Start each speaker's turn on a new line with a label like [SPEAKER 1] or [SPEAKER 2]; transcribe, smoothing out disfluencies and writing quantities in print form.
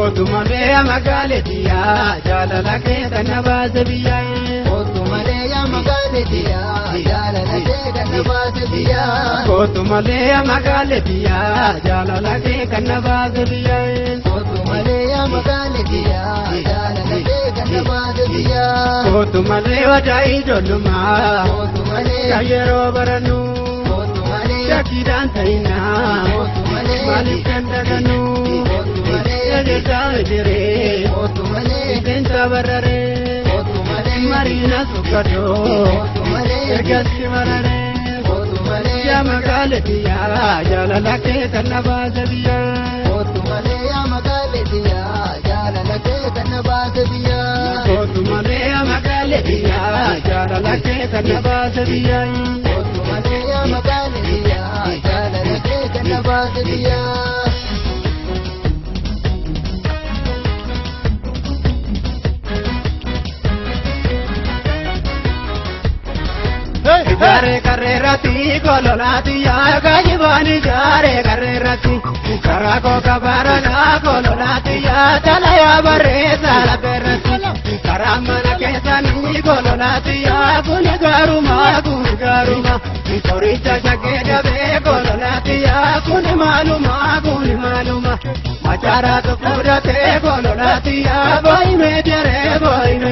[SPEAKER 1] Kootu malee yaa magaaleetiyaa jaalala kee kan na baase biyyaa.
[SPEAKER 2] Kootu malee yaa magaaleetiyaa jaalala kee kan na baase biyyaa.
[SPEAKER 1] Kootu malee yaa magaaleetiyaa jaalala kee kan na baase biyyaa.
[SPEAKER 2] Kootu malee yaa magaaleetiyaa jaalala kee kan na baase biyyaa.
[SPEAKER 1] Kootu malee wadaa ijoollummaa.
[SPEAKER 2] Kootu malee
[SPEAKER 1] kan yeroo barannu.
[SPEAKER 2] Kootu malee
[SPEAKER 1] Shakiidhaan ta'inaa.
[SPEAKER 2] Kootu malee
[SPEAKER 1] maaliif kan dhagannu.
[SPEAKER 2] Kootu malee
[SPEAKER 1] Eedetaa ejeree.
[SPEAKER 2] Kootu malee
[SPEAKER 1] Iteensa bararee.
[SPEAKER 2] Kootu malee
[SPEAKER 1] Mariina sukkadoo.
[SPEAKER 2] Kootu malee
[SPEAKER 1] Ergatti mararee.
[SPEAKER 2] Kootu malee
[SPEAKER 1] Yaa magaaleetiyaa jaalala kee kan na baase biyyaa.
[SPEAKER 2] Kootu malee yaa magaaleetiyaa jaalala kee kan na baase biyyaa.
[SPEAKER 1] Kootu malee yaa magaaleetiyaa jaalala kee kan na baase biyyaa.
[SPEAKER 2] Kootu malee yaa magaaleetiyaa jaalala kee kan na baase biyyaa.
[SPEAKER 1] Ijaaree karreerratti kololaati yaa gaajibaan ijaaree karreerratti karaa kooka baranaa kololaati yaa tala yaa bareessa lafeerratti karaa mana keessanii kololaati yaa kuni gaaruma qoricha shakkee dhabee kololaati yaa kuni maaluma machaaraatu fudhatee kololaati yaa boo'imee jaree boo'ime.